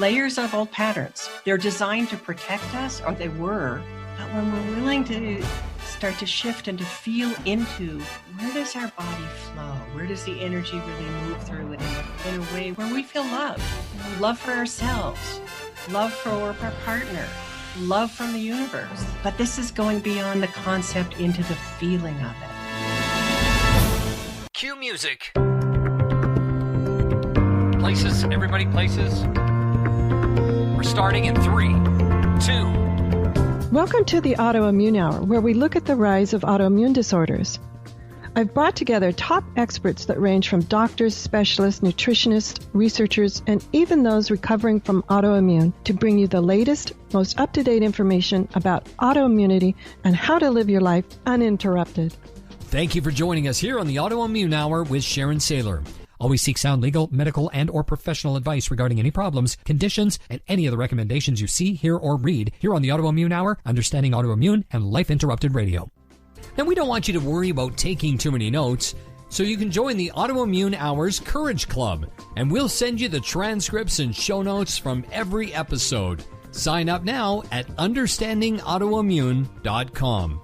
layers of old patterns. They're designed to protect us, or they were, but when we're willing to start to shift and to feel into where does our body flow? Where does the energy really move through it in a way where we feel love? Love for ourselves, love for our partner, love from the universe. But this is going beyond the concept into the feeling of it. Cue music. Places, everybody, places. We're starting in 3, 2. Welcome to the Autoimmune Hour, where we look at the rise of autoimmune disorders. I've brought together top experts that range from doctors, specialists, nutritionists, researchers, and even those recovering from autoimmune to bring you the latest, most up-to-date information about autoimmunity and how to live your life uninterrupted. Thank you for joining us here on the Autoimmune Hour with Sharon Sayler. Always seek sound legal, medical, and or professional advice regarding any problems, conditions, and any of the recommendations you see, hear, or read here on the Autoimmune Hour, Understanding Autoimmune, and Life Interrupted Radio. Now, we don't want you to worry about taking too many notes, so you can join the Autoimmune Hour's Courage Club, and we'll send you the transcripts and show notes from every episode. Sign up now at understandingautoimmune.com.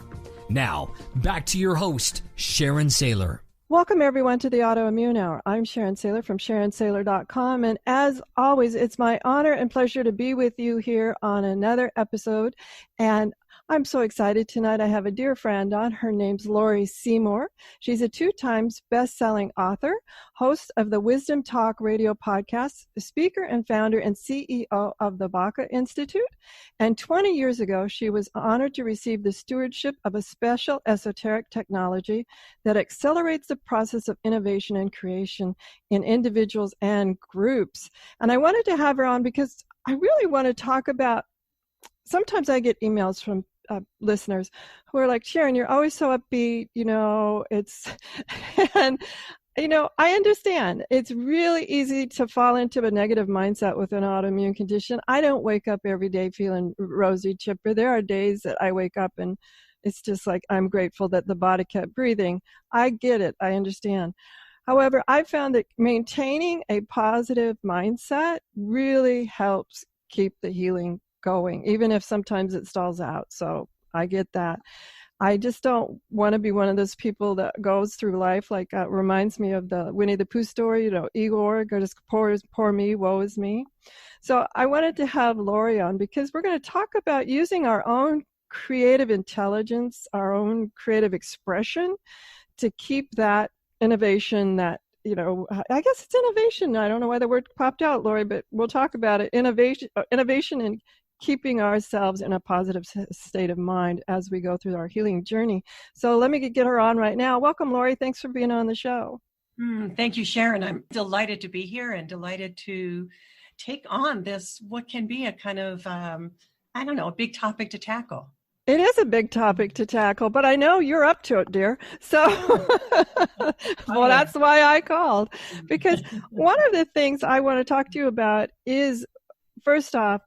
Now, back to your host, Sharon Sayler. Welcome, everyone, to the Autoimmune Hour. I'm Sharon Sayler from SharonSayler.com, and as always, it's my honor and pleasure to be with you here on another episode, and I'm so excited tonight. I have a dear friend on. Her name's Laurie Seymour. She's a 2-time best-selling author, host of the Wisdom Talk radio podcast, speaker and founder and CEO of the Baca Institute. And 20 years ago, she was honored to receive the stewardship of a special esoteric technology that accelerates the process of innovation and creation in individuals and groups. And I wanted to have her on because I really want to talk about, sometimes I get emails from listeners who are like, Sharon, you're always so upbeat, and, I understand. It's really easy to fall into a negative mindset with an autoimmune condition. I don't wake up every day feeling rosy, chipper. There are days that I wake up and it's just like, I'm grateful that the body kept breathing. I get it. I understand. However, I found that maintaining a positive mindset really helps keep the healing going, even if sometimes it stalls out. So I get that. I just don't want to be one of those people that goes through life like reminds me of the Winnie the Pooh story, Igor, just poor me, woe is me. So I wanted to have Laurie on because we're going to talk about using our own creative intelligence, our own creative expression to keep that innovation that I guess it's innovation. I don't know why the word popped out, Laurie, but we'll talk about it. Innovation and keeping ourselves in a positive state of mind as we go through our healing journey. So let me get her on right now. Welcome, Laurie. Thanks for being on the show. Thank you, Sharon. I'm delighted to be here and delighted to take on this, what can be a kind of, a big topic to tackle. It is a big topic to tackle, but I know you're up to it, dear. So, well, that's why I called. Because one of the things I want to talk to you about is, first off,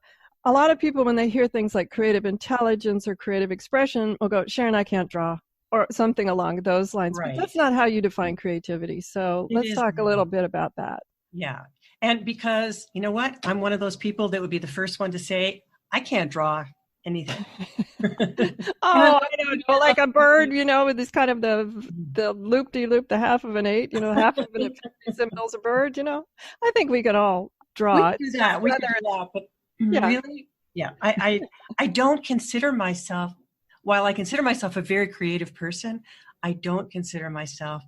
a lot of people, when they hear things like creative intelligence or creative expression, will go, Sharon, I can't draw, or something along those lines. Right. But that's not how you define creativity. So let's talk a little bit about that. Yeah. And because, you know what? I'm one of those people that would be the first one to say, I can't draw anything. I don't know, like a bird, with this kind of the loop-de-loop, the half of an 8, half of an symbol's a bird, I think we could all draw. We can do that. But yeah. Really? Yeah. I don't consider myself, while I consider myself a very creative person, I don't consider myself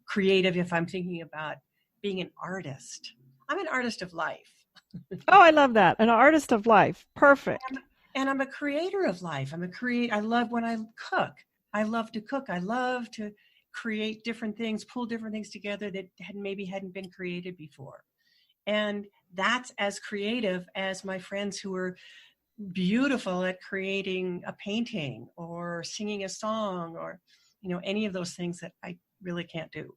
creative if I'm thinking about being an artist. I'm an artist of life. Oh, I love that. An artist of life. Perfect. And I'm a creator of life. I love when I cook. I love to cook. I love to create different things, pull different things together that hadn't been created before. And that's as creative as my friends who are beautiful at creating a painting or singing a song or, any of those things that I really can't do.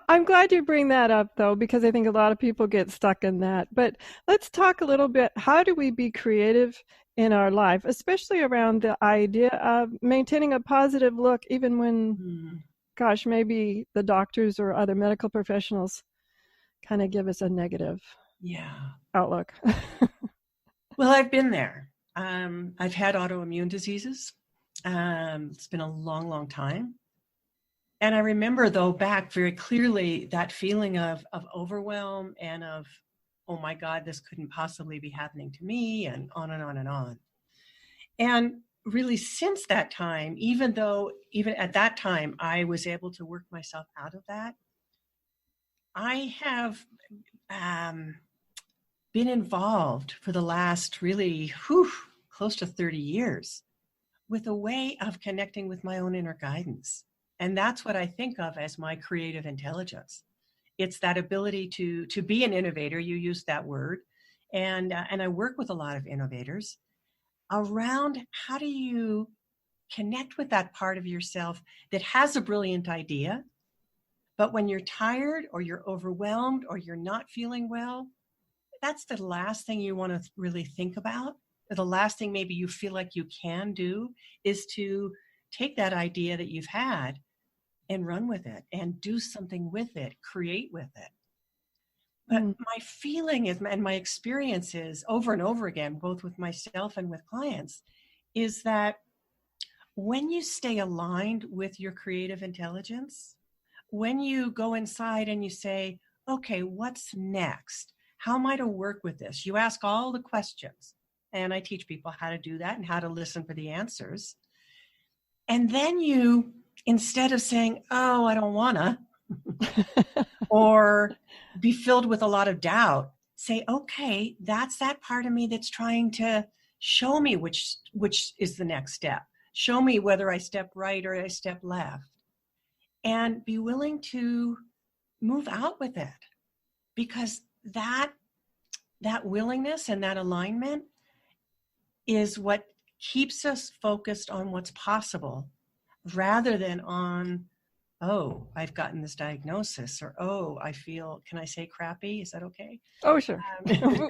I'm glad you bring that up, though, because I think a lot of people get stuck in that. But let's talk a little bit. How do we be creative in our life, especially around the idea of maintaining a positive look, even when, maybe the doctors or other medical professionals kind of give us a negative Yeah. outlook. Well, I've been there. I've had autoimmune diseases. It's been a long, long time. And I remember, though, back very clearly that feeling of overwhelm and of, oh my God, this couldn't possibly be happening to me, and on and on and on. And really since that time, even at that time, I was able to work myself out of that, I have been involved for the last really close to 30 years with a way of connecting with my own inner guidance. And that's what I think of as my creative intelligence. It's that ability to be an innovator. You used that word. And I work with a lot of innovators around how do you connect with that part of yourself that has a brilliant idea, but when you're tired or you're overwhelmed or you're not feeling well, that's the last thing you want to really think about. Or the last thing maybe you feel like you can do is to take that idea that you've had and run with it and do something with it, create with it. But my feeling is, and my experience is over and over again, both with myself and with clients, is that when you stay aligned with your creative intelligence, when you go inside and you say, okay, what's next? How am I to work with this? You ask all the questions. And I teach people how to do that and how to listen for the answers. And then you, instead of saying, oh, I don't wanna, or be filled with a lot of doubt, say, okay, that's that part of me that's trying to show me which is the next step. Show me whether I step right or I step left. And be willing to move out with it. Because that willingness and that alignment is what keeps us focused on what's possible rather than on, oh, I've gotten this diagnosis, or, oh, I feel, can I say crappy? Is that okay? Oh, sure.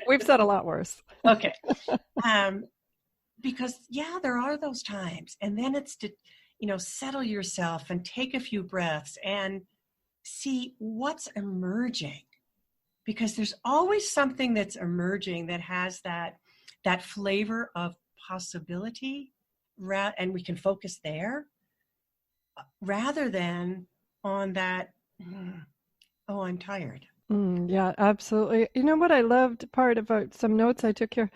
We've said a lot worse. Okay. Because, yeah, there are those times. And then it's to, settle yourself and take a few breaths and see what's emerging. Because there's always something that's emerging that has that flavor of possibility, and we can focus there rather than on that, oh, I'm tired. Yeah, absolutely. You know what I loved part about some notes I took here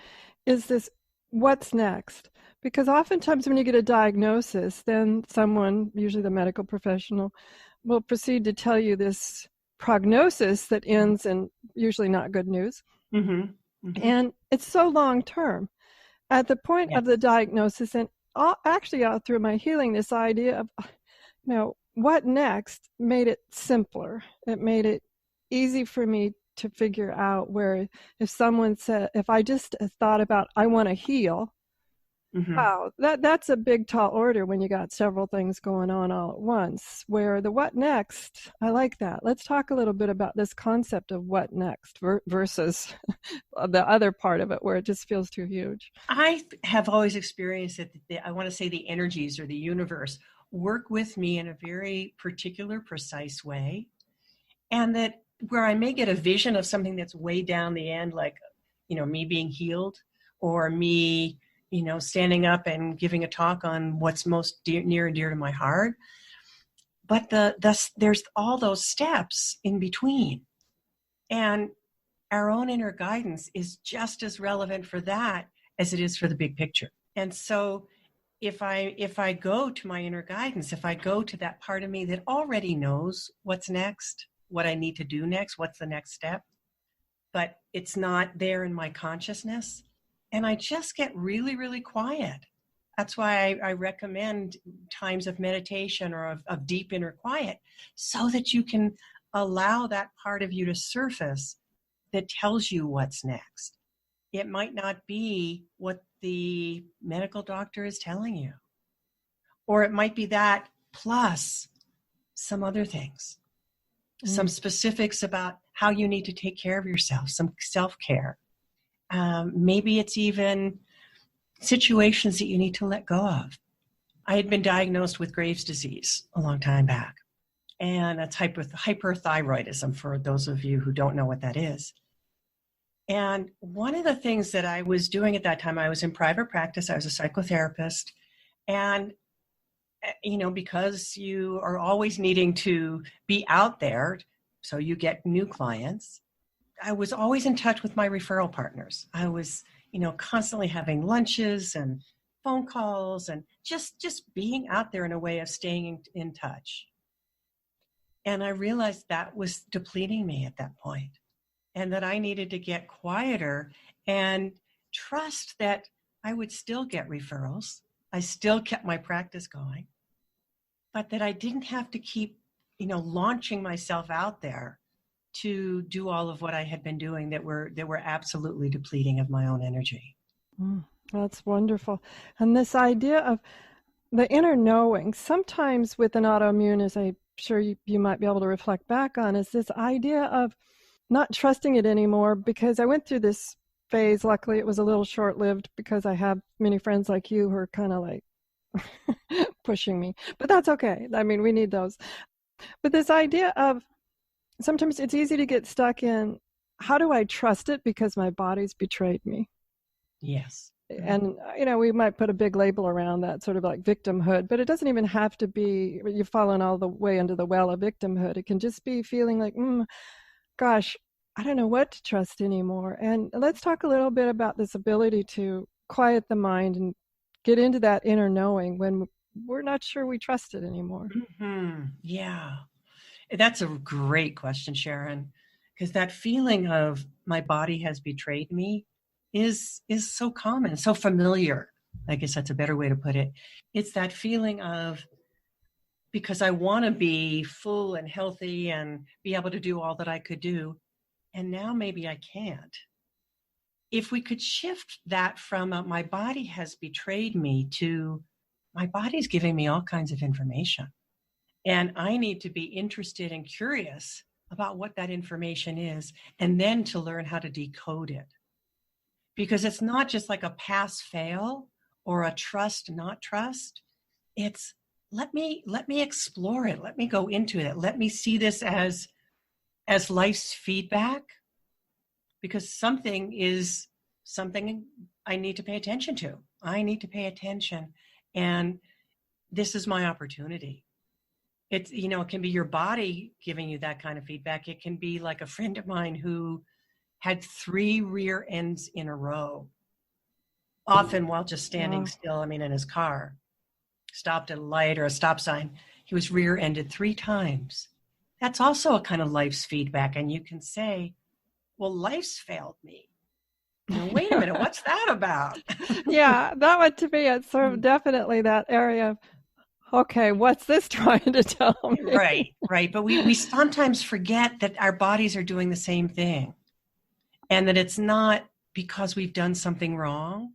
is this, what's next? Because oftentimes when you get a diagnosis, then someone, usually the medical professional, will proceed to tell you this prognosis that ends in usually not good news. Mm-hmm. Mm-hmm. And it's so long term. At the point of the diagnosis, and actually all through my healing, this idea of, what next made it simpler. It made it easy for me to figure out where if someone said, if I just thought about, I want to heal, wow, that's a big tall order when you got several things going on all at once. Where the what next, I like that. Let's talk a little bit about this concept of what next versus the other part of it where it just feels too huge. I have always experienced that I want to say the energies or the universe work with me in a very particular, precise way. And that where I may get a vision of something that's way down the end, like, me being healed, or me standing up and giving a talk on what's most near and dear to my heart. But there's all those steps in between. And our own inner guidance is just as relevant for that as it is for the big picture. And so if I go to my inner guidance, if I go to that part of me that already knows what's next, what I need to do next, what's the next step, but it's not there in my consciousness, and I just get really, really quiet. That's why I recommend times of meditation or of deep inner quiet, so that you can allow that part of you to surface that tells you what's next. It might not be what the medical doctor is telling you, or it might be that plus some other things, some specifics about how you need to take care of yourself, some self-care. Maybe it's even situations that you need to let go of. I had been diagnosed with Graves' disease a long time back. And that's hyperthyroidism, for those of you who don't know what that is. And one of the things that I was doing at that time, I was in private practice, I was a psychotherapist, and because you are always needing to be out there, so you get new clients, I was always in touch with my referral partners. I was, constantly having lunches and phone calls and just being out there in a way of staying in touch. And I realized that was depleting me at that point, and that I needed to get quieter and trust that I would still get referrals. I still kept my practice going, but that I didn't have to keep, launching myself out there to do all of what I had been doing that were absolutely depleting of my own energy. That's wonderful. And this idea of the inner knowing, sometimes with an autoimmune, as I'm sure you might be able to reflect back on, is this idea of not trusting it anymore, because I went through this phase. Luckily, it was a little short-lived because I have many friends like you who are kind of like pushing me, but that's okay. I mean, we need those. But this idea of sometimes it's easy to get stuck in, how do I trust it because my body's betrayed me? Yes. And, we might put a big label around that, sort of like victimhood, but it doesn't even have to be, you've fallen all the way into the well of victimhood. It can just be feeling like, gosh, I don't know what to trust anymore. And let's talk a little bit about this ability to quiet the mind and get into that inner knowing when we're not sure we trust it anymore. Mm-hmm. Yeah. That's a great question, Sharon, because that feeling of my body has betrayed me is so common, so familiar. I guess that's a better way to put it. It's that feeling of, because I want to be full and healthy and be able to do all that I could do, and now maybe I can't. If we could shift that from my body has betrayed me to my body's giving me all kinds of information, and I need to be interested and curious about what that information is, and then to learn how to decode it. Because it's not just like a pass fail or a trust not trust. It's let me explore it. Let me go into it. Let me see this as life's feedback, because something I need to pay attention to. I need to pay attention, and this is my opportunity. It's, it can be your body giving you that kind of feedback. It can be like a friend of mine who had 3 rear ends in a row, often while just standing still. In his car, stopped at a light or a stop sign. He was rear-ended 3 times. That's also a kind of life's feedback. And you can say, well, life's failed me. Wait a minute, what's that about? Yeah, that one to me, it's sort of definitely that area of, okay, what's this trying to tell me? Right. But we sometimes forget that our bodies are doing the same thing, and that it's not because we've done something wrong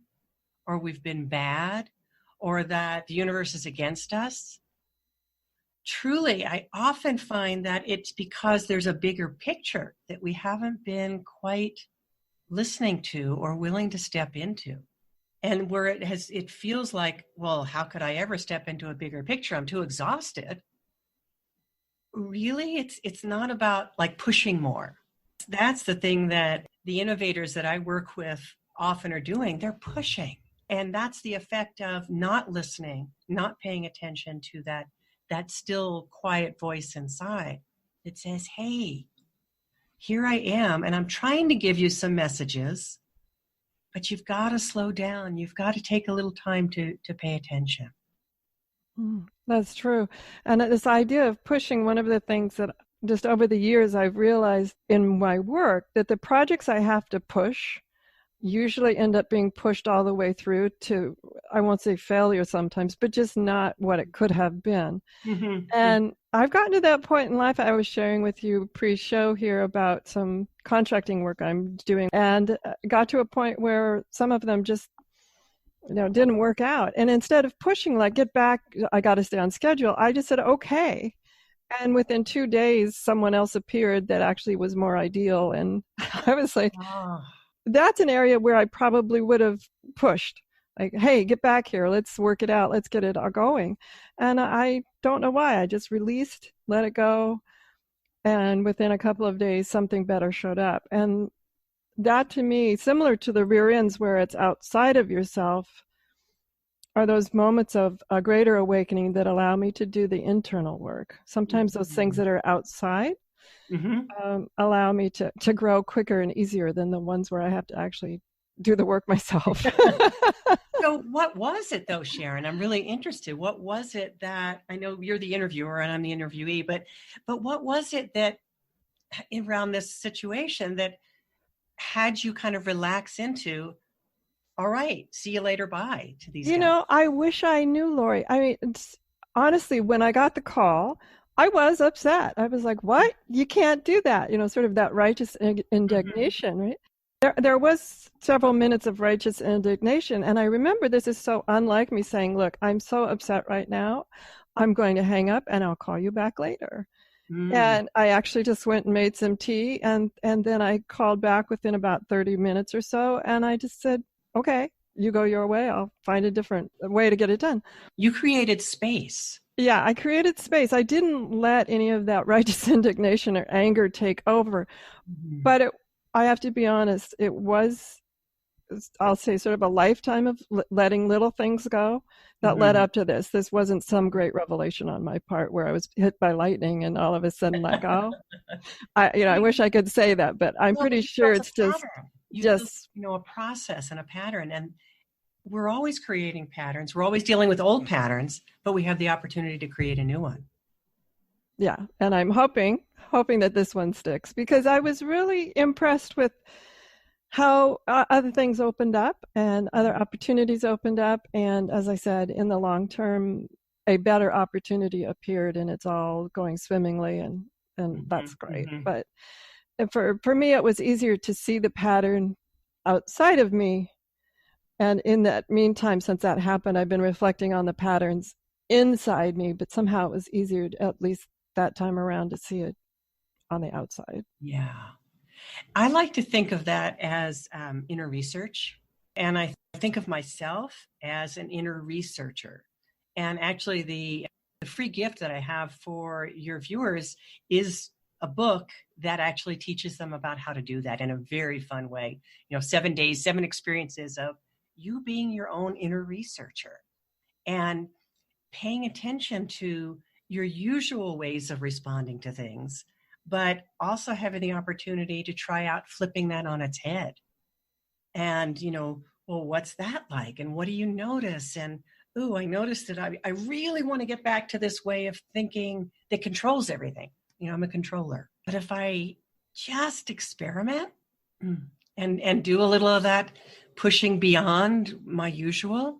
or we've been bad or that the universe is against us. Truly, I often find that it's because there's a bigger picture that we haven't been quite listening to or willing to step into. And where it feels like, well, how could I ever step into a bigger picture? I'm too exhausted. Really, it's not about like pushing more. That's the thing that the innovators that I work with often are doing. They're pushing. And that's the effect of not listening, not paying attention to that still quiet voice inside that says, hey, here I am, and I'm trying to give you some messages, but you've got to slow down. You've got to take a little time to pay attention. That's true. And this idea of pushing, one of the things that just over the years I've realized in my work, that the projects I have to push usually end up being pushed all the way through to, I won't say failure sometimes, but just not what it could have been. Mm-hmm. And I've gotten to that point in life. I was sharing with you pre-show here about some contracting work I'm doing, and got to a point where some of them just didn't work out. And instead of pushing, like, get back, I got to stay on schedule, I just said, okay. And within 2 days, someone else appeared that actually was more ideal. And I was like, that's an area where I probably would have pushed. Like, hey, get back here. Let's work it out. Let's get it all going. And I don't know why. I just released, let it go. And within a couple of days, something better showed up. And that to me, similar to the rear ends where it's outside of yourself, are those moments of a greater awakening that allow me to do the internal work. Sometimes those things that are outside allow me to grow quicker and easier than the ones where I have to actually do the work myself. So what was it though, Sharon? I'm really interested. What was it that, I know you're the interviewer and I'm the interviewee, but what was it that around this situation that had you kind of relax into, all right, see you later, bye to these guys? I wish I knew, Laurie. I mean, honestly, when I got the call, I was upset. I was like, what? You can't do that. Sort of that righteous indignation, right? There was several minutes of righteous indignation. And I remember this is so unlike me saying, look, I'm so upset right now. I'm going to hang up and I'll call you back later. And I actually just went and made some tea. And then I called back within about 30 minutes or so. And I just said, okay, you go your way. I'll find a different way to get it done. You created space. Yeah, I created space. I didn't let any of that righteous indignation or anger take over. But I have to be honest, it was, I'll say, sort of a lifetime of letting little things go that led up to this. This wasn't some great revelation on my part where I was hit by lightning and all of a sudden let go. I wish I could say that, but I'm pretty sure it's just a process and a pattern. And we're always creating patterns. We're always dealing with old patterns, but we have the opportunity to create a new one. Yeah. And I'm hoping that this one sticks, because I was really impressed with how other things opened up and other opportunities opened up. And as I said, in the long term, a better opportunity appeared and it's all going swimmingly, and that's great. But for me, it was easier to see the pattern outside of me. And in that meantime, since that happened, I've been reflecting on the patterns inside me, but somehow it was easier, at least that time around, to see it on the outside. Yeah. I like to think of that as inner research. And I think of myself as an inner researcher. And actually the free gift that I have for your viewers is a book that actually teaches them about how to do that in a very fun way. 7 days, 7 experiences of you being your own inner researcher and paying attention to your usual ways of responding to things, but also having the opportunity to try out flipping that on its head. And, well, what's that like? And what do you notice? And, ooh, I noticed that I really want to get back to this way of thinking that controls everything. I'm a controller. But if I just experiment and do a little of that pushing beyond my usual,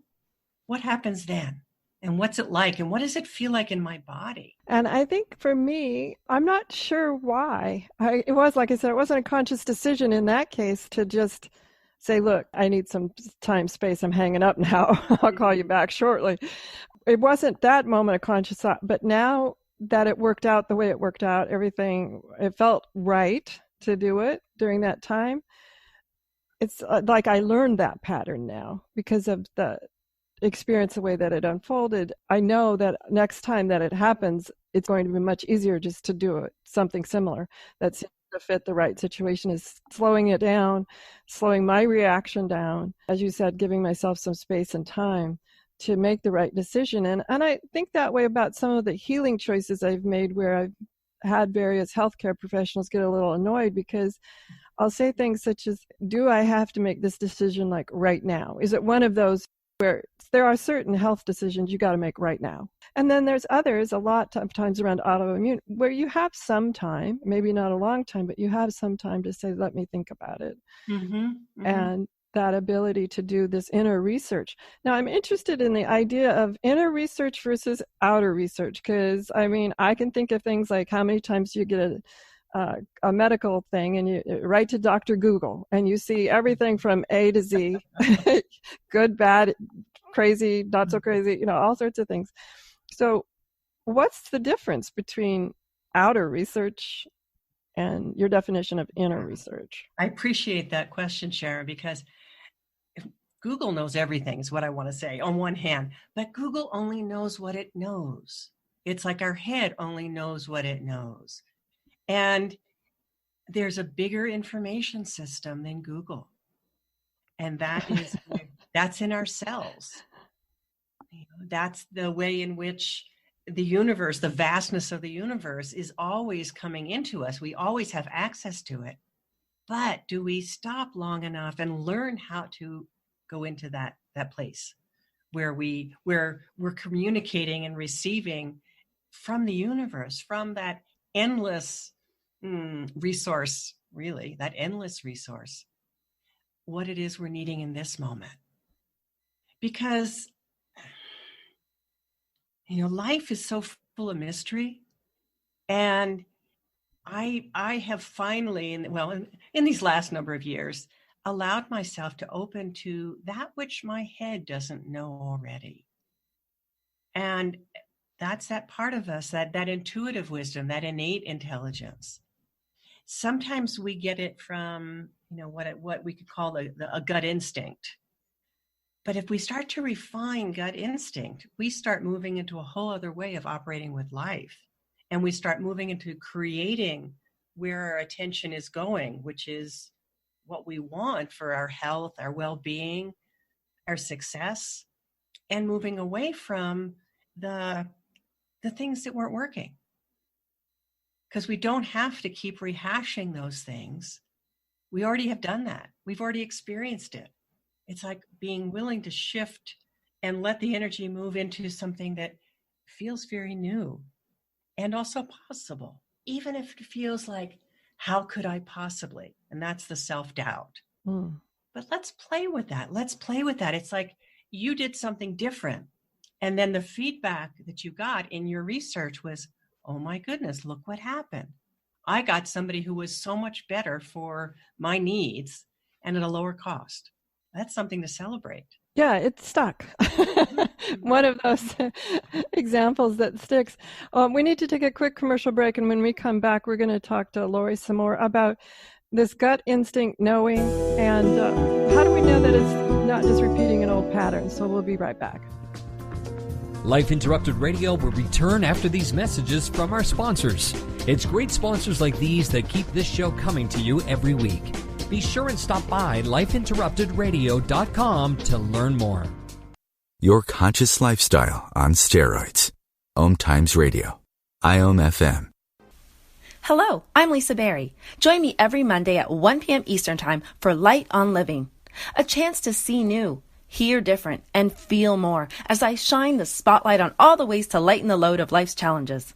what happens then? And what's it like? And what does it feel like in my body? And I think for me, I'm not sure why. It was, like I said, it wasn't a conscious decision in that case to just say, look, I need some time, space. I'm hanging up now. I'll call you back shortly. It wasn't that moment of conscious thought. But now that it worked out the way it worked out, it felt right to do it during that time. It's like I learned that pattern now because of the experience, the way that it unfolded. I know that next time that it happens, it's going to be much easier just to do something similar that seems to fit the right situation, is slowing it down, slowing my reaction down, as you said, giving myself some space and time to make the right decision. And I think that way about some of the healing choices I've made, where I've had various healthcare professionals get a little annoyed because I'll say things such as, do I have to make this decision like right now? Is it one of those where there are certain health decisions you got to make right now? And then there's others, a lot of times around autoimmune, where you have some time, maybe not a long time, but you have some time to say, let me think about it. And that ability to do this inner research. Now, I'm interested in the idea of inner research versus outer research, because I can think of things like how many times you get a medical thing and you write to Dr. Google and you see everything from A to Z, good, bad, crazy, not so crazy, all sorts of things. So what's the difference between outer research and your definition of inner research? I appreciate that question, Sharon, because Google knows everything is what I want to say on one hand, but Google only knows what it knows. It's like our head only knows what it knows. And there's a bigger information system than Google. And that's in our cells. That's the way in which the universe, the vastness of the universe, is always coming into us. We always have access to it. But do we stop long enough and learn how to go into that place where we're communicating and receiving from the universe, from that endless resource, really, that endless resource, what it is we're needing in this moment? Because life is so full of mystery, and I have finally, in these last number of years, allowed myself to open to that which my head doesn't know already. And that's that part of us, that intuitive wisdom, that innate intelligence. Sometimes we get it from, what we could call a gut instinct. But if we start to refine gut instinct, we start moving into a whole other way of operating with life. And we start moving into creating where our attention is going, which is what we want for our health, our well-being, our success, and moving away from the things that weren't working. Because we don't have to keep rehashing those things. We already have done that. We've already experienced it. It's like being willing to shift and let the energy move into something that feels very new and also possible, even if it feels like, how could I possibly? And that's the self-doubt. But let's play with that. Let's play with that. It's like you did something different. And then the feedback that you got in your research was, oh my goodness, look what happened. I got somebody who was so much better for my needs and at a lower cost. That's something to celebrate. Yeah, it's stuck. One of those examples that sticks. We need to take a quick commercial break, and when we come back, we're going to talk to Laurie Seymour about this gut instinct knowing and how do we know that it's not just repeating an old pattern. So we'll be right back. Life Interrupted Radio will return after these messages from our sponsors. It's great sponsors like these that keep this show coming to you every week. Be sure and stop by lifeinterruptedradio.com to learn more. Your conscious lifestyle on steroids. OMTimes Radio. IOM FM. Hello, I'm Lisa Berry. Join me every Monday at 1 p.m. Eastern Time for Light on Living. A chance to see new, hear different, and feel more as I shine the spotlight on all the ways to lighten the load of life's challenges.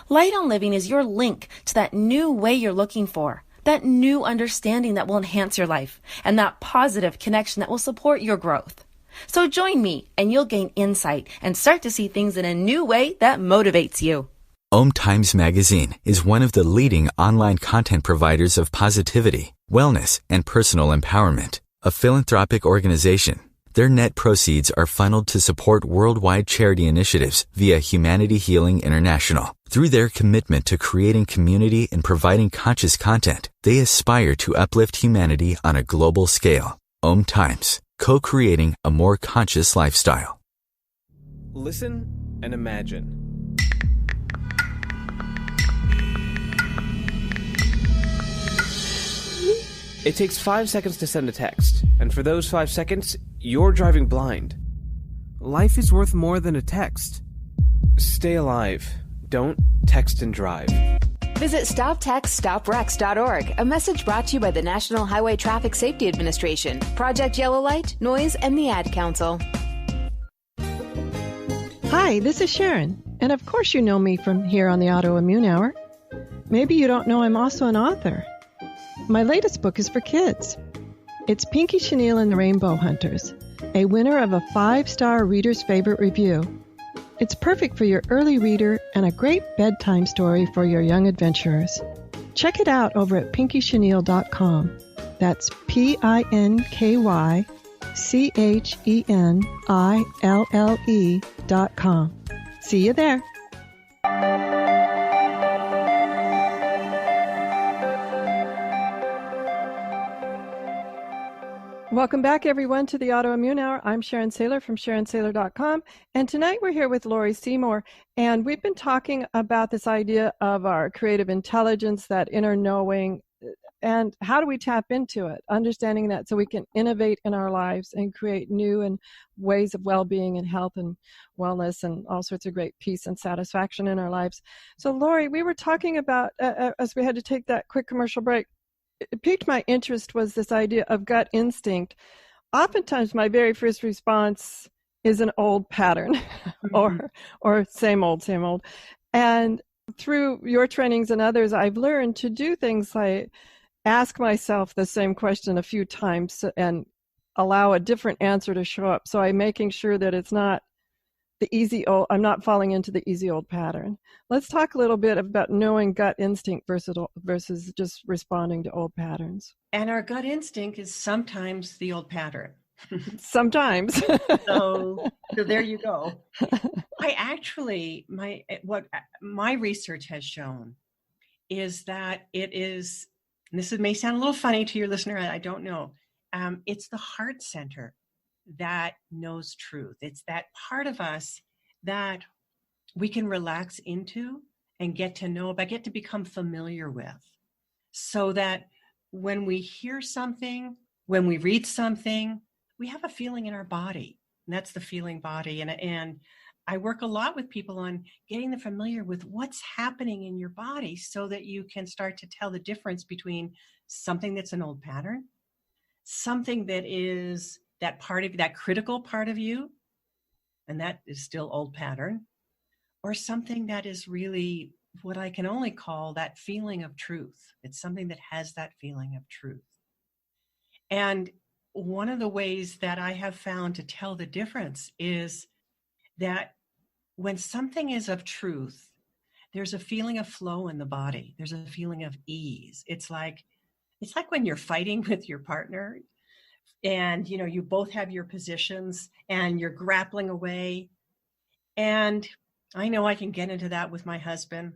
Light on Living is your link to that new way you're looking for, that new understanding that will enhance your life, and that positive connection that will support your growth. So join me, and you'll gain insight and start to see things in a new way that motivates you. OMTimes Magazine is one of the leading online content providers of positivity, wellness, and personal empowerment. A philanthropic organization, their net proceeds are funneled to support worldwide charity initiatives via Humanity Healing International. Through their commitment to creating community and providing conscious content, they aspire to uplift humanity on a global scale. OMTimes, co-creating a more conscious lifestyle. Listen and imagine. It takes 5 seconds to send a text, and for those 5 seconds, you're driving blind. Life is worth more than a text. Stay alive. Don't text and drive. Visit StopTextStopWrecks.org, a message brought to you by the National Highway Traffic Safety Administration, Project Yellow Light, Noise, and the Ad Council. Hi, this is Sharon, and of course you know me from here on the Autoimmune Hour. Maybe you don't know I'm also an author. My latest book is for kids. It's Pinky Chenille and the Rainbow Hunters, a winner of a 5-star Reader's Favorite review. It's perfect for your early reader and a great bedtime story for your young adventurers. Check it out over at pinkychenille.com. That's PinkyChenille.com. See you there. Welcome back, everyone, to the Autoimmune Hour. I'm Sharon Sayler from SharonSayler.com, and tonight we're here with Laurie Seymour, and we've been talking about this idea of our creative intelligence, that inner knowing, and how do we tap into it, understanding that so we can innovate in our lives and create new and ways of well-being and health and wellness and all sorts of great peace and satisfaction in our lives. So, Laurie, we were talking about, as we had to take that quick commercial break, it piqued my interest was this idea of gut instinct. Oftentimes, my very first response is an old pattern, or same old. And through your trainings and others, I've learned to do things like ask myself the same question a few times and allow a different answer to show up. So I'm making sure that it's not the easy old, I'm not falling into the easy old pattern. Let's talk a little bit about knowing gut instinct versus just responding to old patterns. And our gut instinct is sometimes the old pattern. Sometimes. so there you go. What my research has shown is that it is, and this may sound a little funny to your listener, I don't know, it's the heart center that knows truth. It's that part of us that we can relax into and get to know, but get to become familiar with. So that when we hear something, when we read something, we have a feeling in our body. And that's the feeling body. And I work a lot with people on getting them familiar with what's happening in your body so that you can start to tell the difference between something that's an old pattern, something that is that part of that critical part of you, and that is still old pattern, or something that is really what I can only call that feeling of truth. It's something that has that feeling of truth. And one of the ways that I have found to tell the difference is that when something is of truth, there's a feeling of flow in the body. There's a feeling of ease. It's like when you're fighting with your partner and, you both have your positions and you're grappling away. And I know I can get into that with my husband.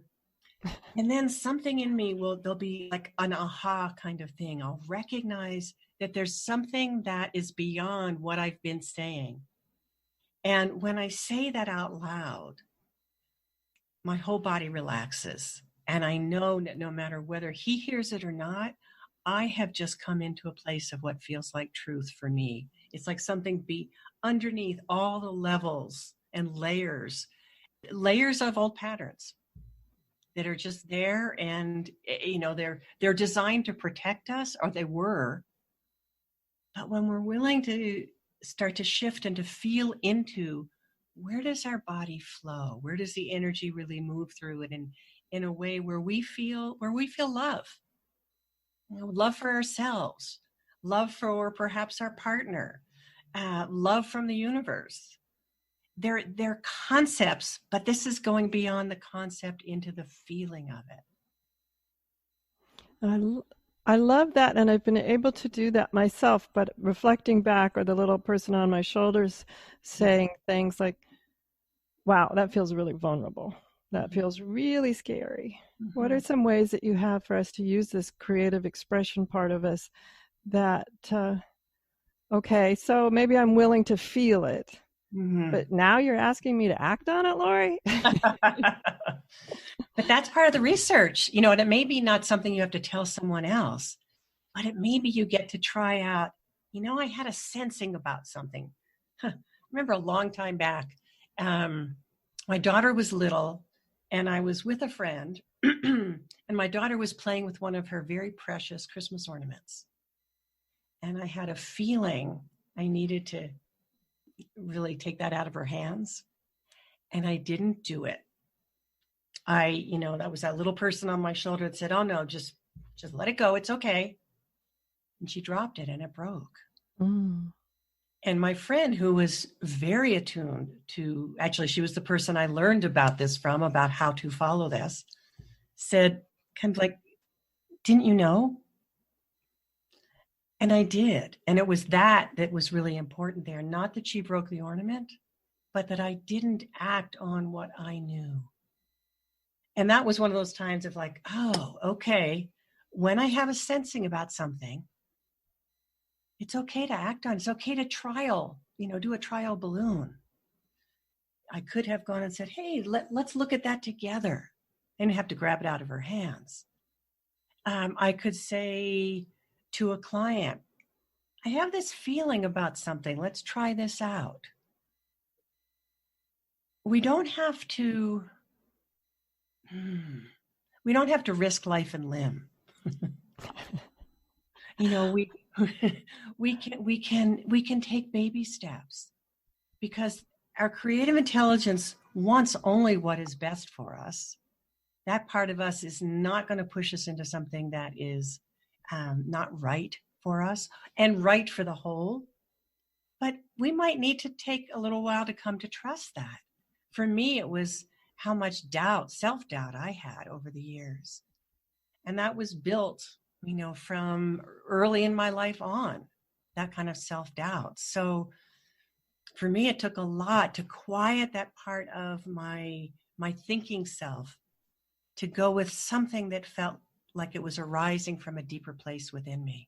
And then something in me there'll be like an aha kind of thing. I'll recognize that there's something that is beyond what I've been saying. And when I say that out loud, my whole body relaxes. And I know that no matter whether he hears it or not, I have just come into a place of what feels like truth for me. It's like something be underneath all the levels and layers of old patterns that are just there. And, they're designed to protect us, or they were. But when we're willing to start to shift and to feel into where does our body flow? Where does the energy really move through it in a way where we feel love? Love for ourselves, love for perhaps our partner, love from the universe. They're concepts, but this is going beyond the concept into the feeling of it. I love that, and I've been able to do that myself, but reflecting back, or the little person on my shoulders saying things like, wow, that feels really vulnerable. That feels really scary. Mm-hmm. What are some ways that you have for us to use this creative expression part of us that, okay, so maybe I'm willing to feel it, but now you're asking me to act on it, Laurie? But that's part of the research, and it may be not something you have to tell someone else, but it maybe you get to try out, I had a sensing about something. I remember a long time back, my daughter was little and I was with a friend and my daughter was playing with one of her very precious Christmas ornaments. And I had a feeling I needed to really take that out of her hands. And I didn't do it. That was that little person on my shoulder that said, oh no, just let it go. It's okay. And she dropped it and it broke. Mm. And my friend, who was very attuned to, actually, she was the person I learned about this from, about how to follow this, said, kind of like, didn't you know? And I did. And it was that was really important there. Not that she broke the ornament, but that I didn't act on what I knew. And that was one of those times of like, oh, okay, when I have a sensing about something, It's okay to act on. It's okay to do a trial balloon. I could have gone and said, hey, let's look at that together. And have to grab it out of her hands. I could say to a client, I have this feeling about something. Let's try this out. We don't have to risk life and limb. we can take baby steps, because our creative intelligence wants only what is best for us. That part of us is not going to push us into something that is not right for us and right for the whole. But we might need to take a little while to come to trust that. For me, it was how much doubt, self-doubt I had over the years. And that was built, from early in my life on, that kind of self-doubt. So for me, it took a lot to quiet that part of my thinking self to go with something that felt like it was arising from a deeper place within me.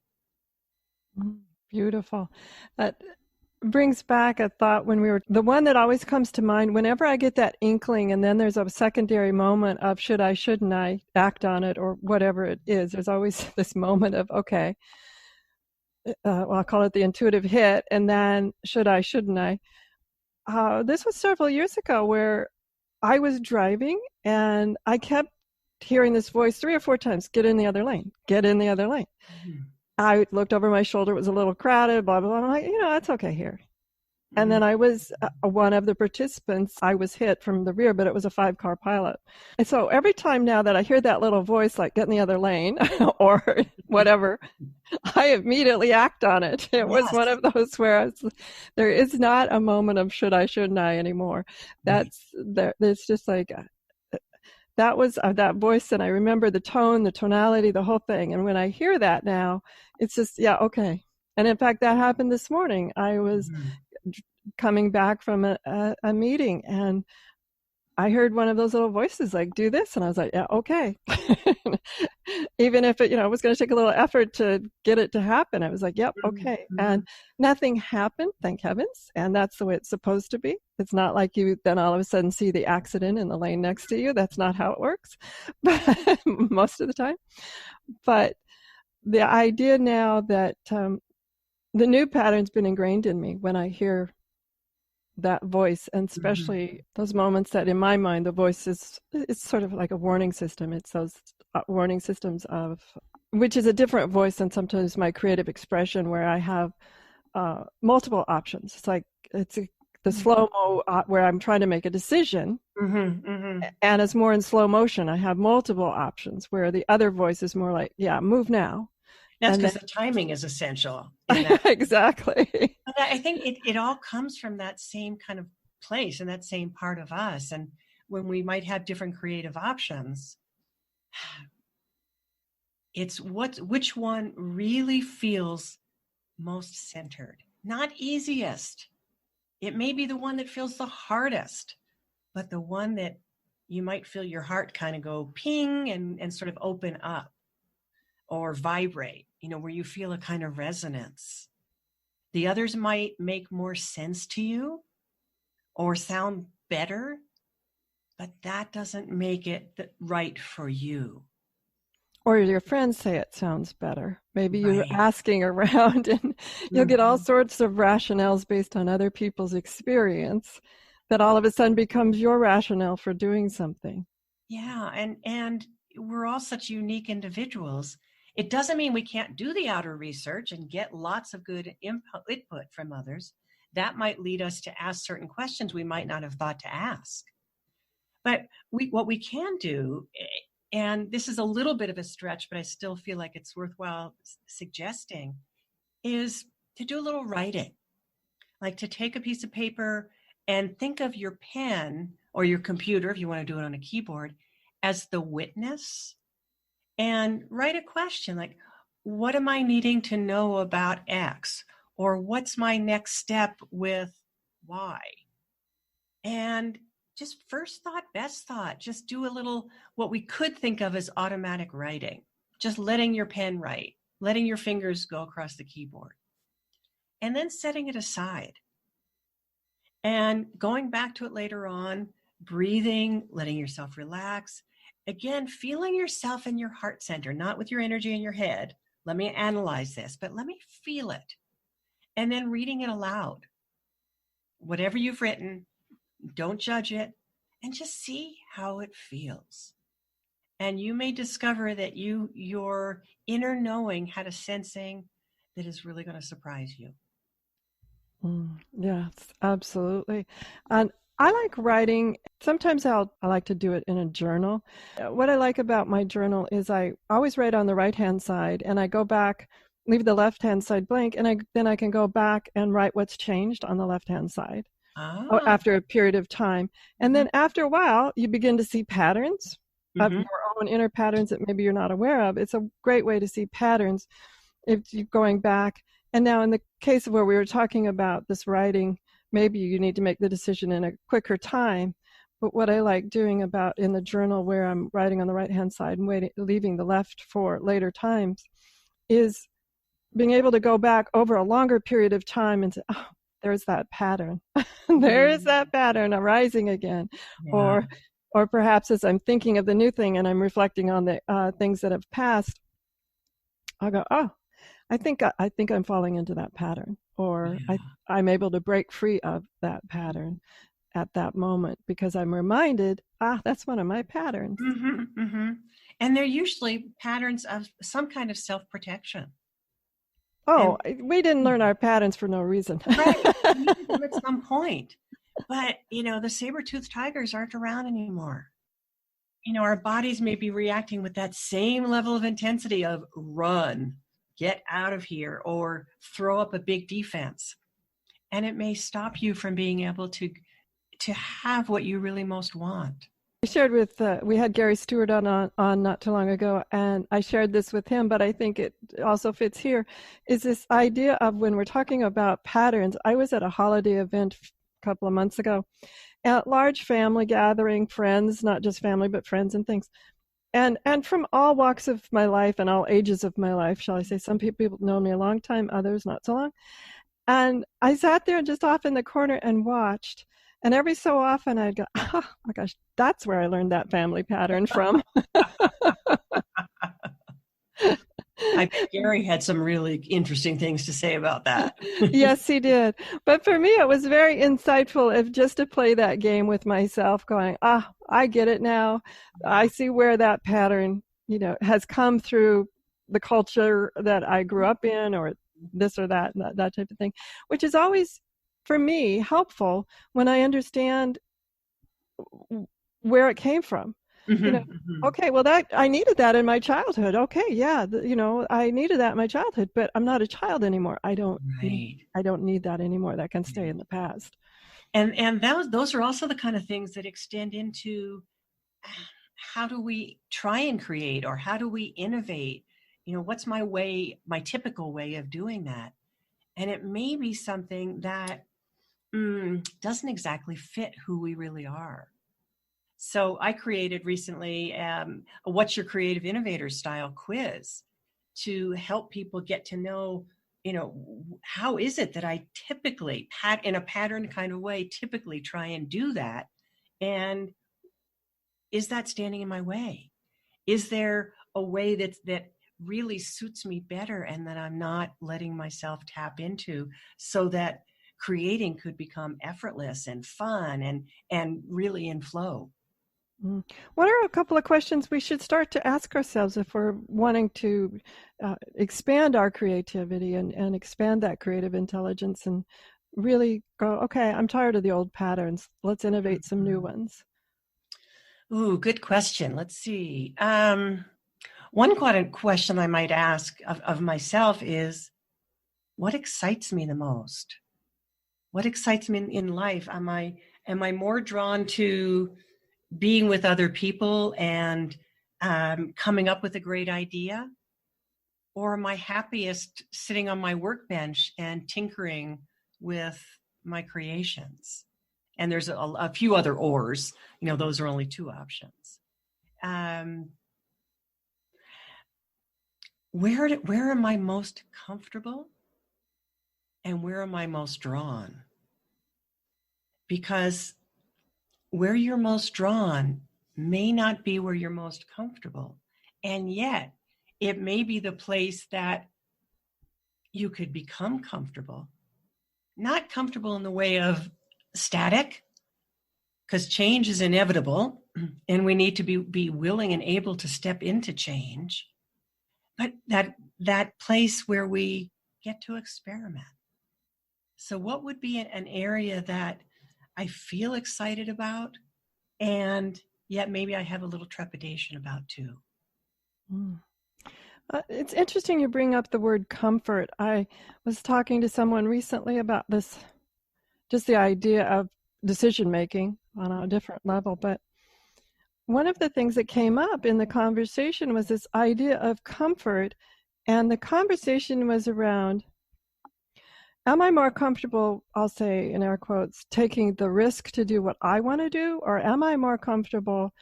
Beautiful. That brings back a thought the one that always comes to mind whenever I get that inkling, and then there's a secondary moment of should I, shouldn't I act on it, or whatever it is. There's always this moment of, okay, I'll call it the intuitive hit, and then should I, shouldn't I? This was several years ago where I was driving and I kept hearing this voice 3 or 4 times, get in the other lane, get in the other lane. Mm-hmm. I looked over my shoulder, it was a little crowded, blah, blah, blah. I'm like, it's okay here. Mm-hmm. And then I was one of the participants. I was hit from the rear, but it was a 5-car pilot. And so every time now that I hear that little voice, like get in the other lane or whatever, I immediately act on it. It was one of those where there is not a moment of should I, shouldn't I anymore. It's just like, that was that voice, and I remember the tone, the tonality, the whole thing. And when I hear that now, it's just, yeah, okay. And in fact, that happened this morning. I was coming back from a meeting, and I heard one of those little voices like, do this. And I was like, yeah, okay. Even if it, was going to take a little effort to get it to happen. I was like, yep, okay. Mm-hmm. And nothing happened, thank heavens. And that's the way it's supposed to be. It's not like you then all of a sudden see the accident in the lane next to you. That's not how it works, but most of the time. But the idea now that the new pattern's been ingrained in me when I hear that voice, and especially those moments that in my mind the voice is sort of like a warning system. It's those warning systems of, which is a different voice than sometimes my creative expression, where I have multiple options. It's like the slow-mo where I'm trying to make a decision, and it's more in slow motion. I have multiple options, where the other voice is more like, yeah, move now. That's because the timing is essential. Exactly. But I think it all comes from that same kind of place and that same part of us. And when we might have different creative options, it's which one really feels most centered, not easiest. It may be the one that feels the hardest, but the one that you might feel your heart kind of go ping and sort of open up or vibrate, where you feel a kind of resonance. The others might make more sense to you or sound better, but that doesn't make it right for you. Or your friends say it sounds better. Maybe you're asking around and you'll get all sorts of rationales based on other people's experience that all of a sudden becomes your rationale for doing something. Yeah, and we're all such unique individuals. It doesn't mean we can't do the outer research and get lots of good input from others. That might lead us to ask certain questions we might not have thought to ask. But what we can do, and this is a little bit of a stretch, but I still feel like it's worthwhile suggesting, is to do a little writing. Like to take a piece of paper and think of your pen or your computer, if you want to do it on a keyboard, as the witness. And write a question like, what am I needing to know about X? Or what's my next step with Y? And just first thought, best thought, just do a little, what we could think of as automatic writing. Just letting your pen write, letting your fingers go across the keyboard. and then setting it aside and going back to it later on, breathing, letting yourself relax. Again, feeling yourself in your heart center, not with your energy in your head. Let me analyze this, but let me feel it. And then reading it aloud. Whatever you've written, don't judge it, and just see how it feels. And you may discover that your inner knowing had a sensing that is really going to surprise you. Yes, absolutely. And I like writing. Sometimes I like to do it in a journal. What I like about my journal is I always write on the right-hand side, and I go back, leave the left-hand side blank, and then I can go back and write what's changed on the left-hand side after a period of time. And then after a while, you begin to see patterns of your own inner patterns that maybe you're not aware of. It's a great way to see patterns if you're going back. And now in the case of where we were talking about this writing, maybe you need to make the decision in a quicker time. But what I like doing about in the journal where I'm writing on the right-hand side and leaving the left for later times is being able to go back over a longer period of time and say, oh, there's that pattern. There is that pattern arising again. Yeah. Or perhaps as I'm thinking of the new thing and I'm reflecting on the things that have passed, I'll go, oh, I think I'm falling into that pattern, or I'm able to break free of that pattern at that moment because I'm reminded, that's one of my patterns. And they're usually patterns of some kind of self-protection. Oh, we didn't learn our patterns for no reason. Right, we did them at some point. But, the saber-toothed tigers aren't around anymore. Our bodies may be reacting with that same level of intensity of run, get out of here, or throw up a big defense. And it may stop you from being able to have what you really most want. I shared with, we had Gary Stewart on not too long ago, and I shared this with him, but I think it also fits here, is this idea of when we're talking about patterns. I was at a holiday event a couple of months ago, at large family gathering, friends, not just family, but friends and things. And from all walks of my life and all ages of my life, shall I say. Some people know me a long time, others not so long. And I sat there just off in the corner and watched. And every so often I'd go, oh my gosh, that's where I learned that family pattern from. I bet Gary had some really interesting things to say about that. Yes, he did. But for me, it was very insightful just to play that game with myself, going, I get it now. I see where that pattern, has come through the culture that I grew up in, or this or that, that type of thing, which is always, for me, helpful when I understand where it came from. Okay, well, I needed that in my childhood. Okay, yeah, I needed that in my childhood, but I'm not a child anymore. I don't need that anymore. That can stay in the past. And those are also the kind of things that extend into how do we try and create, or how do we innovate? What's my typical way of doing that? And it may be something that doesn't exactly fit who we really are. So I created recently a What's Your Creative Innovator style quiz to help people get to know, how is it that I typically, in a pattern kind of way, typically try and do that? And is that standing in my way? Is there a way that really suits me better and that I'm not letting myself tap into, so that creating could become effortless and fun and really in flow? What are a couple of questions we should start to ask ourselves if we're wanting to expand our creativity and expand that creative intelligence and really go, okay, I'm tired of the old patterns. Let's innovate some new ones. Ooh, good question. Let's see. One question I might ask of myself is, what excites me the most? What excites me in life? Am I more drawn to being with other people and coming up with a great idea? Or am I happiest sitting on my workbench and tinkering with my creations? And there's a few other ors, those are only two options. Where am I most comfortable? and where am I most drawn? Because where you're most drawn may not be where you're most comfortable. And yet, it may be the place that you could become comfortable. Not comfortable in the way of static, because change is inevitable, and we need to be willing and able to step into change. But that place where we get to experiment. So what would be an area that I feel excited about, and yet maybe I have a little trepidation about too? It's interesting you bring up the word comfort. I was talking to someone recently about this, just the idea of decision making on a different level. But one of the things that came up in the conversation was this idea of comfort. And the conversation was around, am I more comfortable, I'll say in air quotes, taking the risk to do what I want to do? Or am I more comfortable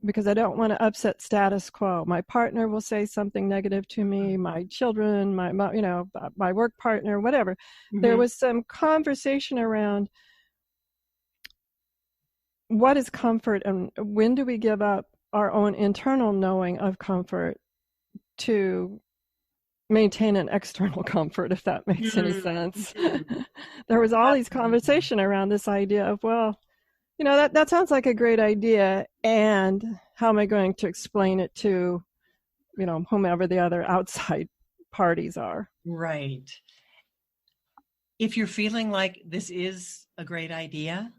because I don't want to upset status quo? My partner will say something negative to me, my children, my work partner, whatever. Mm-hmm. There was some conversation around what is comfort and when do we give up our own internal knowing of comfort to maintain an external comfort, if that makes any sense. There was all these conversation around this idea of, well, that sounds like a great idea, and how am I going to explain it to, whomever the other outside parties are? Right. If you're feeling like this is a great idea,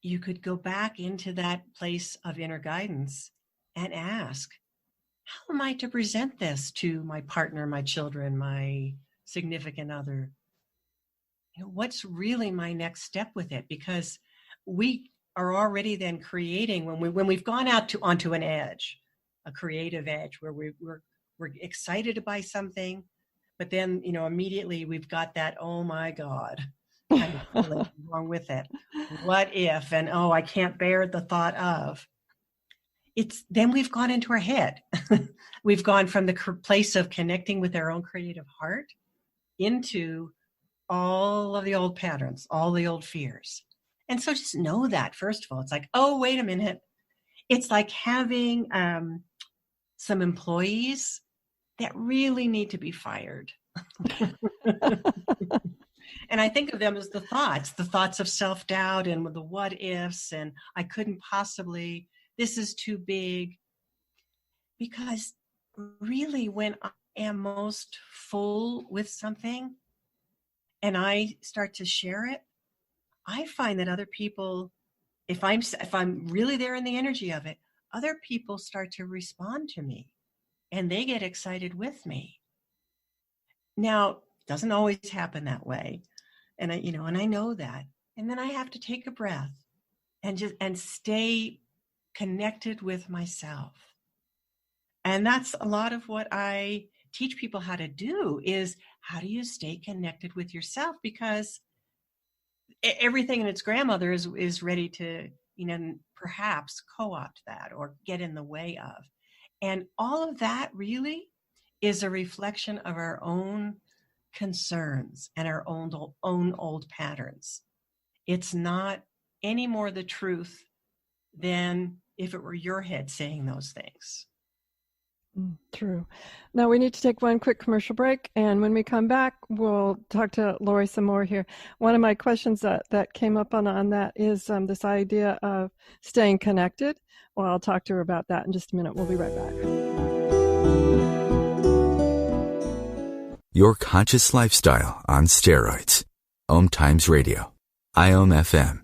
you could go back into that place of inner guidance and ask, how am I to present this to my partner, my children, my significant other? What's really my next step with it? Because we are already then creating, when we've gone out onto an edge, a creative edge where we're excited by something, but then immediately we've got that, oh my God, kind of feeling wrong with it. What if? And I can't bear the thought of. Then we've gone into our head. We've gone from the place of connecting with our own creative heart into all of the old patterns, all the old fears. And so just know that, first of all, it's like, oh, wait a minute. It's like having some employees that really need to be fired. And I think of them as the thoughts of self-doubt and the what ifs, and I couldn't possibly, this is too big. Because really, when I am most full with something and I start to share it, I find that other people, if I'm really there in the energy of it, other people start to respond to me and they get excited with me. Now, it doesn't always happen that way. And I know that. And then I have to take a breath and stay connected with myself. And that's a lot of what I teach people how to do, is how do you stay connected with yourself? Because everything in its grandmother is ready to, perhaps co-opt that or get in the way of. And all of that really is a reflection of our own concerns and our own old patterns. It's not any more the truth than if it were your head saying those things. True. Now we need to take one quick commercial break, and when we come back, we'll talk to Laurie some more here. One of my questions that came up on that is this idea of staying connected. Well, I'll talk to her about that in just a minute. We'll be right back. Your conscious lifestyle on steroids. OMTimes Radio. IOM FM.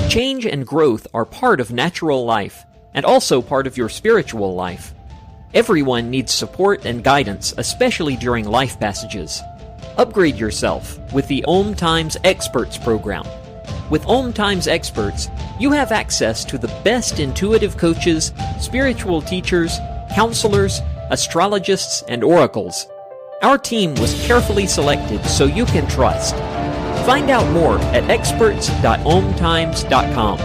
Change and growth are part of natural life, and also part of your spiritual life. Everyone needs support and guidance, especially during life passages. Upgrade yourself with the OMTimes Experts program. With OMTimes Experts, you have access to the best intuitive coaches, spiritual teachers, counselors, astrologists, and oracles. Our team was carefully selected so you can trust. Find out more at experts.omtimes.com.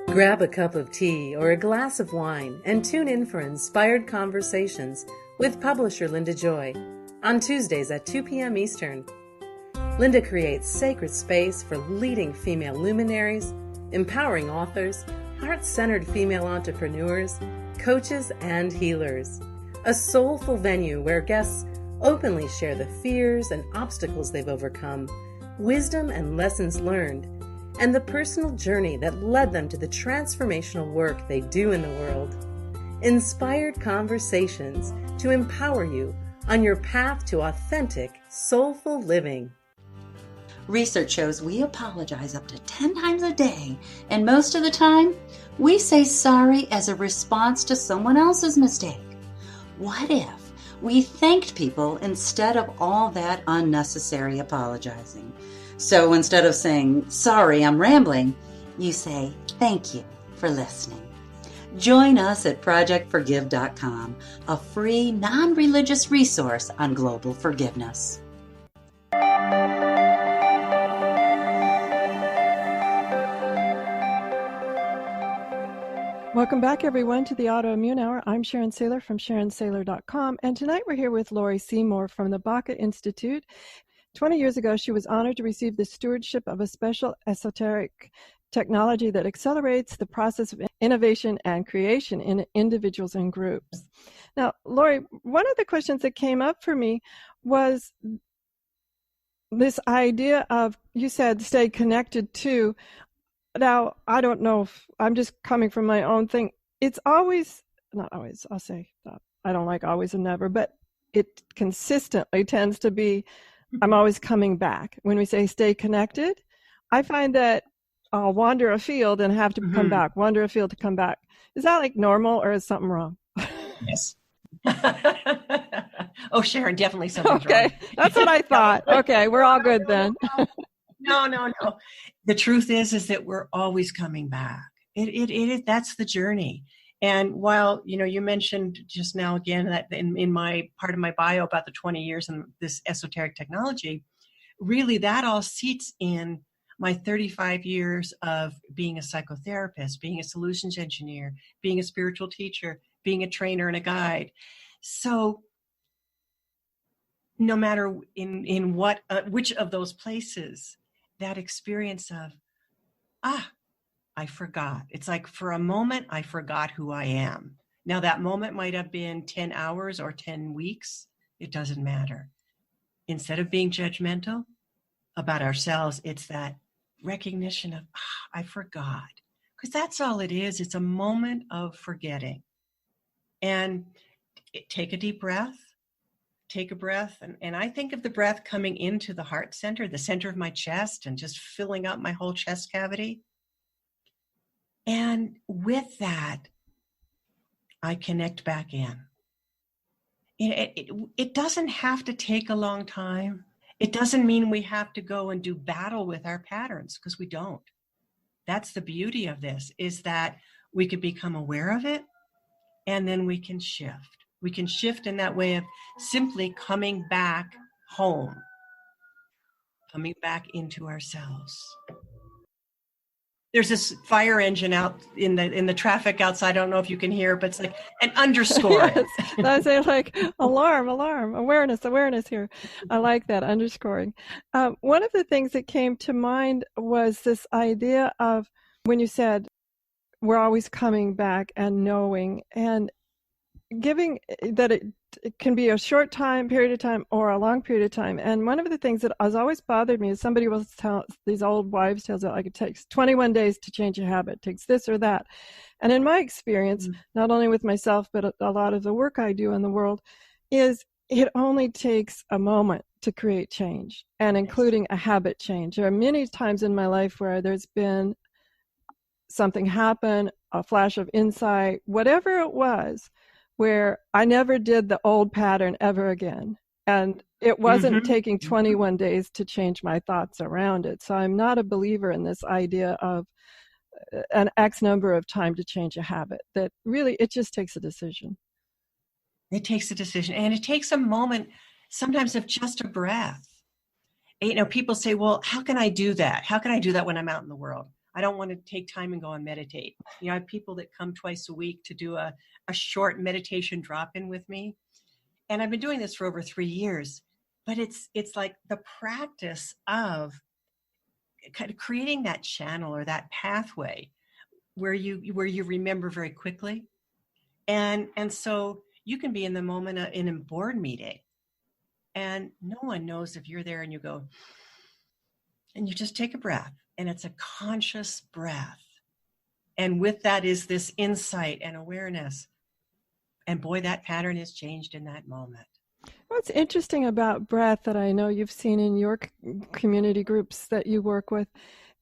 Grab a cup of tea or a glass of wine and tune in for inspired conversations with publisher Linda Joy on Tuesdays at 2 p.m. Eastern. Linda creates sacred space for leading female luminaries, empowering authors, heart-centered female entrepreneurs, coaches, and healers. A soulful venue where guests openly share the fears and obstacles they've overcome, wisdom and lessons learned, and the personal journey that led them to the transformational work they do in the world. Inspired conversations to empower you on your path to authentic, soulful living. Research shows we apologize up to 10 times a day, and most of the time, we say sorry as a response to someone else's mistake. What if we thanked people instead of all that unnecessary apologizing? So instead of saying, sorry, I'm rambling, you say, thank you for listening. Join us at projectforgive.com, a free, non-religious resource on global forgiveness. Welcome back, everyone, to the Autoimmune Hour. I'm Sharon Sayler from SharonSayler.com, and tonight we're here with Laurie Seymour from the Baca Institute. 20 years ago, she was honored to receive the stewardship of a special esoteric technology that accelerates the process of innovation and creation in individuals and groups. Now, Laurie, one of the questions that came up for me was this idea of, you said, stay connected to. Now, I don't know if I'm just coming from my own thing. It's always, not always, I'll say that. I don't like always and never, but it consistently tends to be, I'm always coming back. When we say stay connected, I find that I'll wander afield and have to come back, wander afield to come back. Is that like normal, or is something wrong? Yes. Oh, Sharon, definitely something's wrong. Okay, that's what I thought. Okay, we're all good then. No. The truth is that we're always coming back. It is, that's the journey. And while, you mentioned just now again that in my part of my bio about the 20 years in this esoteric technology, really that all seats in my 35 years of being a psychotherapist, being a solutions engineer, being a spiritual teacher, being a trainer and a guide. So no matter in what, which of those places, that experience of, I forgot. It's like for a moment, I forgot who I am. Now that moment might have been 10 hours or 10 weeks. It doesn't matter. Instead of being judgmental about ourselves, it's that recognition of, I forgot. Because that's all it is. It's a moment of forgetting. And take a deep breath. Take a breath. And I think of the breath coming into the heart center, the center of my chest, and just filling up my whole chest cavity. And with that, I connect back in. It doesn't have to take a long time. It doesn't mean we have to go and do battle with our patterns, because we don't. That's the beauty of this, is that we could become aware of it, and then we can shift. We can shift in that way of simply coming back home, coming back into ourselves. There's this fire engine out in the traffic outside. I don't know if you can hear, but it's like an underscore. Yes. I say like alarm, awareness here. I like that underscoring. One of the things that came to mind was this idea of when you said we're always coming back and knowing, and giving that it can be a short period of time or a long period of time. And one of the things that has always bothered me is somebody will tell these old wives' tales that like it takes 21 days to change a habit, it takes this or that. And in my experience, not only with myself, but a lot of the work I do in the world, is it only takes a moment to create change, and including a habit change. There are many times in my life where there's been something happen, a flash of insight, whatever it was, where I never did the old pattern ever again. And it wasn't taking 21 days to change my thoughts around it. So I'm not a believer in this idea of an X number of time to change a habit, that really it just takes a decision. It takes a decision, and it takes a moment sometimes of just a breath. People say, well, how can I do that? How can I do that when I'm out in the world? I don't want to take time and go and meditate. I have people that come twice a week to do a short meditation drop-in with me. And I've been doing this for over 3 years, but it's like the practice of kind of creating that channel or that pathway where you remember very quickly. And so you can be in the moment in a board meeting and no one knows if you're there, and you go, and you just take a breath, and it's a conscious breath. And with that is this insight and awareness. And boy, that pattern has changed in that moment. What's interesting about breath that I know you've seen in your community groups that you work with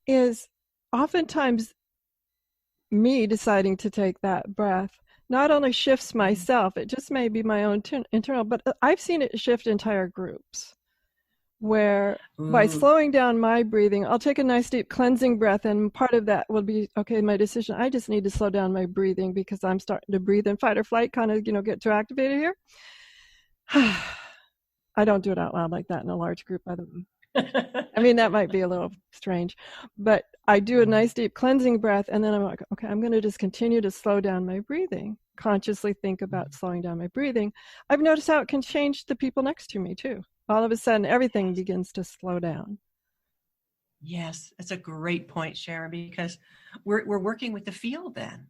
is oftentimes me deciding to take that breath not only shifts myself, it just may be my own internal, but I've seen it shift entire groups where by slowing down my breathing, I'll take a nice deep cleansing breath, and part of that will be, okay, my decision, I just need to slow down my breathing because I'm starting to breathe in fight or flight, kind of, get too activated here. I don't do it out loud like that in a large group, by the way. I mean, that might be a little strange, but I do a nice deep cleansing breath, and then I'm like, okay, I'm going to just continue to slow down my breathing, consciously think about slowing down my breathing. I've noticed how it can change the people next to me too. All of a sudden, everything begins to slow down. Yes, that's a great point, Sharon, because we're working with the field then.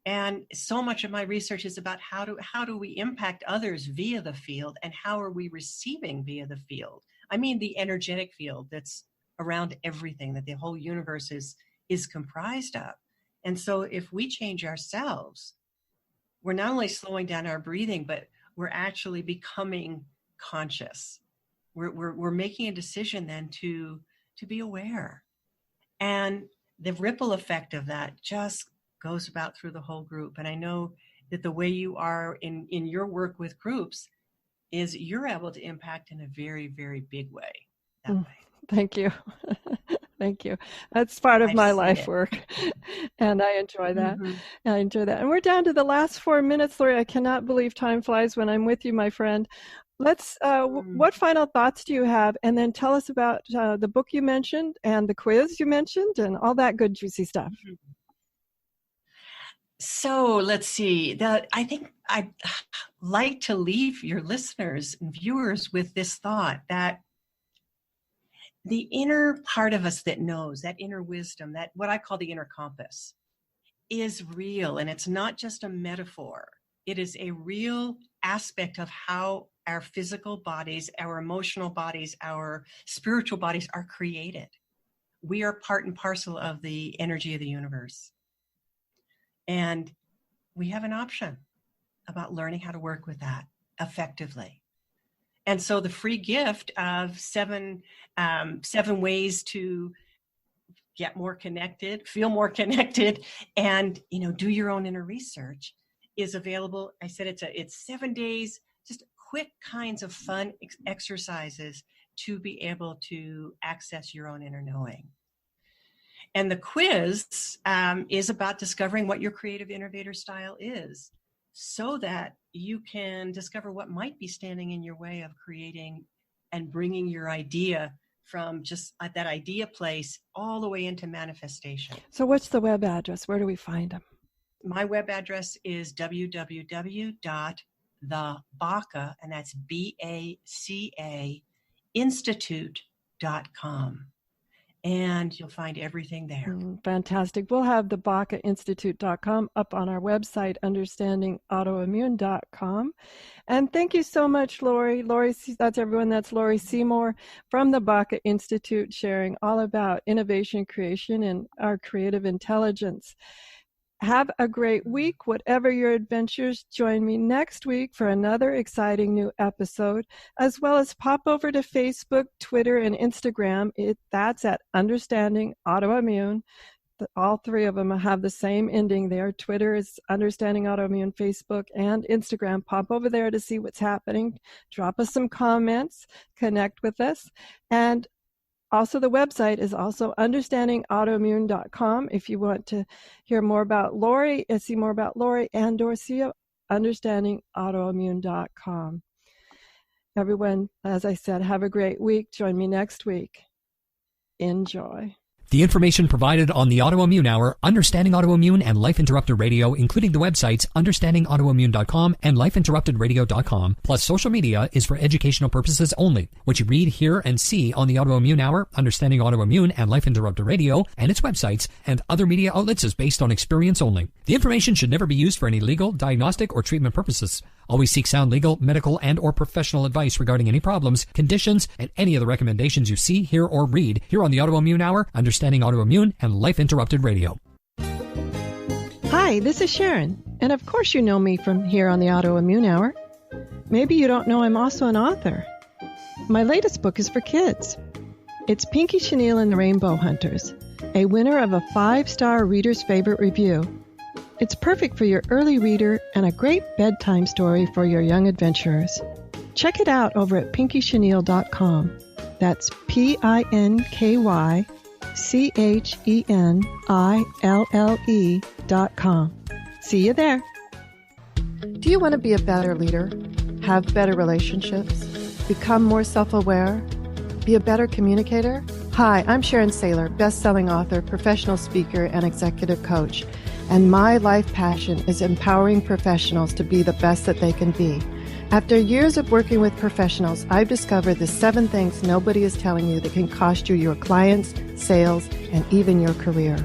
And so much of my research is about how do we impact others via the field, and how are we receiving via the field? I mean, the energetic field that's around everything that the whole universe is comprised of. And so if we change ourselves, we're not only slowing down our breathing, but we're actually becoming conscious. We're making a decision then to be aware. And the ripple effect of that just goes about through the whole group. And I know that the way you are in your work with groups is you're able to impact in a very, very big way. That way. Thank you. Thank you. That's part of my life work. And I enjoy that. I enjoy that. And we're down to the last 4 minutes, Laurie. I cannot believe time flies when I'm with you, my friend. Let's, what final thoughts do you have? And then tell us about the book you mentioned and the quiz you mentioned and all that good, juicy stuff. So let's see. I think I'd like to leave your listeners and viewers with this thought that the inner part of us that knows, that inner wisdom, that what I call the inner compass, is real. And it's not just a metaphor. It is a real aspect of how our physical bodies, our emotional bodies, our spiritual bodies are created. We are part and parcel of the energy of the universe. And we have an option about learning how to work with that effectively. And so the free gift of seven ways to get more connected, feel more connected, and do your own inner research is available. I said it's 7 days, just quick kinds of fun exercises to be able to access your own inner knowing. And the quiz is about discovering what your creative innovator style is, so that you can discover what might be standing in your way of creating and bringing your idea from just at that idea place all the way into manifestation. So what's the web address? Where do we find them? My web address is www.thebaca, and that's BACA, institute.com. And you'll find everything there. Fantastic. We'll have the BacaInstitute.com up on our website, understandingautoimmune.com. And thank you so much, Laurie. Laurie, that's everyone. That's Laurie Seymour from the Baca Institute, sharing all about innovation, creation, and our creative intelligence. Have a great week, whatever your adventures. Join me next week for another exciting new episode, as well as pop over to Facebook, Twitter, and Instagram. That's at Understanding Autoimmune. All three of them have the same ending there. Twitter is Understanding Autoimmune, Facebook, and Instagram. Pop over there to see what's happening. Drop us some comments. Connect with us. And also, the website is also understandingautoimmune.com if you want to hear more about Laurie, see more about Laurie, and or see understandingautoimmune.com. Everyone, as I said, have a great week. Join me next week. Enjoy. The information provided on the Autoimmune Hour, Understanding Autoimmune, and Life Interrupted Radio, including the websites understandingautoimmune.com and lifeinterruptedradio.com, plus social media, is for educational purposes only. What you read, hear, and see on the Autoimmune Hour, Understanding Autoimmune, and Life Interrupted Radio, and its websites, and other media outlets is based on experience only. The information should never be used for any legal, diagnostic, or treatment purposes. Always seek sound legal, medical, and or professional advice regarding any problems, conditions, and any of the recommendations you see, hear, or read here on the Autoimmune Hour, Understanding Autoimmune, and Life Interrupted Radio. Hi, this is Sharon, and of course you know me from here on the Autoimmune Hour. Maybe you don't know I'm also an author. My latest book is for kids. It's Pinky Chenille and the Rainbow Hunters, a winner of a 5-star Reader's Favorite Review. It's perfect for your early reader and a great bedtime story for your young adventurers. Check it out over at pinkychenille.com. That's PinkyChenille.com. See you there. Do you want to be a better leader? Have better relationships? Become more self-aware? Be a better communicator? Hi, I'm Sharon Sayler, best-selling author, professional speaker, and executive coach. And my life passion is empowering professionals to be the best that they can be. After years of working with professionals, I've discovered the 7 things nobody is telling you that can cost you your clients, sales, and even your career.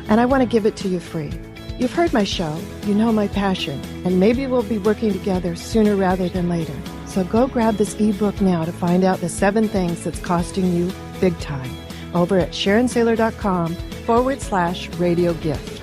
And I want to give it to you free. You've heard my show, you know my passion, and maybe we'll be working together sooner rather than later. So go grab this ebook now to find out the 7 things that's costing you big time over at SharonSayler.com/radio gift.